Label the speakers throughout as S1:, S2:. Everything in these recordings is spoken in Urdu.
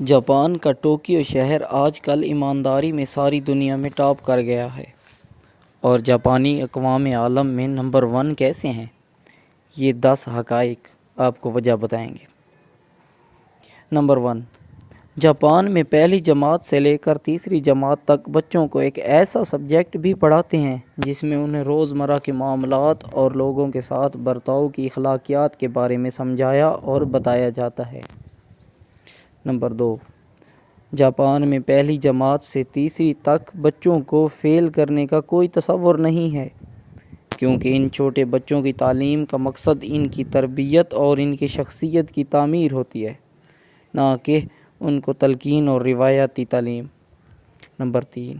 S1: جاپان کا ٹوکیو شہر آج کل ایمانداری میں ساری دنیا میں ٹاپ کر گیا ہے اور جاپانی اقوام عالم میں نمبر 1 کیسے ہیں؟ یہ 10 حقائق آپ کو وجہ بتائیں گے۔ نمبر 1، جاپان میں پہلی جماعت سے لے کر تیسری جماعت تک بچوں کو ایک ایسا سبجیکٹ بھی پڑھاتے ہیں جس میں انہیں روزمرہ کے معاملات اور لوگوں کے ساتھ برتاؤ کی اخلاقیات کے بارے میں سمجھایا اور بتایا جاتا ہے۔ نمبر 2، جاپان میں پہلی جماعت سے تیسری تک بچوں کو فیل کرنے کا کوئی تصور نہیں ہے، کیونکہ ان چھوٹے بچوں کی تعلیم کا مقصد ان کی تربیت اور ان کی شخصیت کی تعمیر ہوتی ہے، نہ کہ ان کو تلقین اور روایتی تعلیم۔ نمبر 3،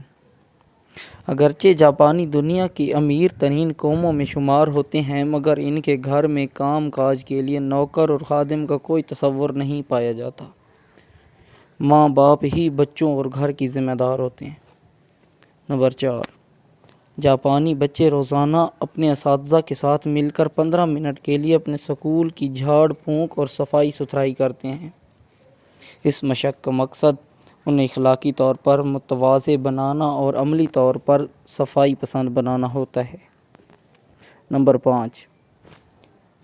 S1: اگرچہ جاپانی دنیا کی امیر ترین قوموں میں شمار ہوتے ہیں، مگر ان کے گھر میں کام کاج کے لیے نوکر اور خادم کا کوئی تصور نہیں پایا جاتا۔ ماں باپ ہی بچوں اور گھر کی ذمہ دار ہوتے ہیں۔ نمبر 4، جاپانی بچے روزانہ اپنے اساتذہ کے ساتھ مل کر 15 منٹ کے لیے اپنے سکول کی جھاڑ پھونک اور صفائی ستھرائی کرتے ہیں۔ اس مشق کا مقصد انہیں اخلاقی طور پر متواضع بنانا اور عملی طور پر صفائی پسند بنانا ہوتا ہے۔ نمبر 5،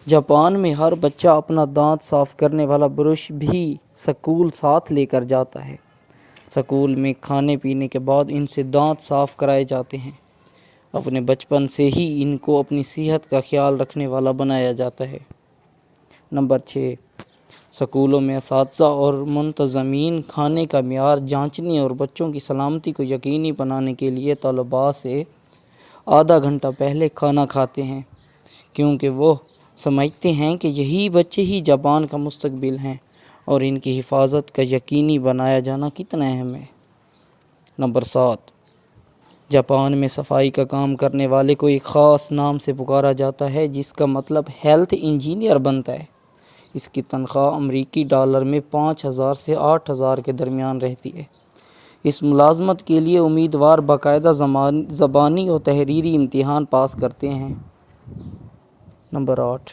S1: جاپان میں ہر بچہ اپنا دانت صاف کرنے والا برش بھی سکول ساتھ لے کر جاتا ہے۔ سکول میں کھانے پینے کے بعد ان سے دانت صاف کرائے جاتے ہیں۔ اپنے بچپن سے ہی ان کو اپنی صحت کا خیال رکھنے والا بنایا جاتا ہے۔ نمبر 6، سکولوں میں اساتذہ اور منتظمین کھانے کا معیار جانچنے اور بچوں کی سلامتی کو یقینی بنانے کے لیے طلباء سے آدھا گھنٹہ پہلے کھانا کھاتے ہیں، کیونکہ وہ سمجھتے ہیں کہ یہی بچے ہی جاپان کا مستقبل ہیں اور ان کی حفاظت کا یقینی بنایا جانا کتنا اہم ہے۔ نمبر 7، جاپان میں صفائی کا کام کرنے والے کو ایک خاص نام سے پکارا جاتا ہے جس کا مطلب ہیلتھ انجینئر بنتا ہے۔ اس کی تنخواہ امریکی ڈالر میں 5,000 سے 8,000 کے درمیان رہتی ہے۔ اس ملازمت کے لیے امیدوار باقاعدہ زبانی اور تحریری امتحان پاس کرتے ہیں۔ نمبر 8،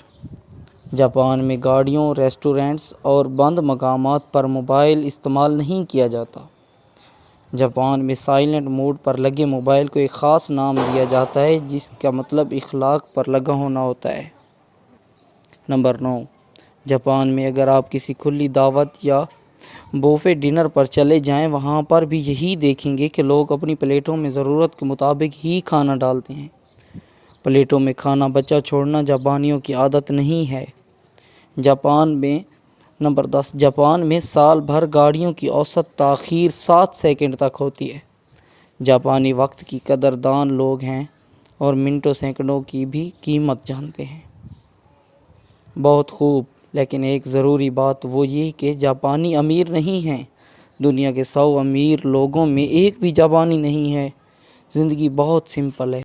S1: جاپان میں گاڑیوں، ریسٹورنٹس اور بند مقامات پر موبائل استعمال نہیں کیا جاتا۔ جاپان میں سائلنٹ موڈ پر لگے موبائل کو ایک خاص نام دیا جاتا ہے جس کا مطلب اخلاق پر لگا ہونا ہوتا ہے۔ نمبر 9، جاپان میں اگر آپ کسی کھلی دعوت یا بوفے ڈنر پر چلے جائیں، وہاں پر بھی یہی دیکھیں گے کہ لوگ اپنی پلیٹوں میں ضرورت کے مطابق ہی کھانا ڈالتے ہیں۔ پلیٹوں میں کھانا بچا چھوڑنا جاپانیوں کی عادت نہیں ہے۔ نمبر 10، جاپان میں سال بھر گاڑیوں کی اوسط تاخیر 7 سیکنڈ تک ہوتی ہے۔ جاپانی وقت کی قدر دان لوگ ہیں اور منٹوں سیکنڈوں کی بھی قیمت جانتے ہیں۔ بہت خوب، لیکن ایک ضروری بات وہ یہ کہ جاپانی امیر نہیں ہیں۔ دنیا کے 100 امیر لوگوں میں ایک بھی جاپانی نہیں ہے۔ زندگی بہت سمپل ہے۔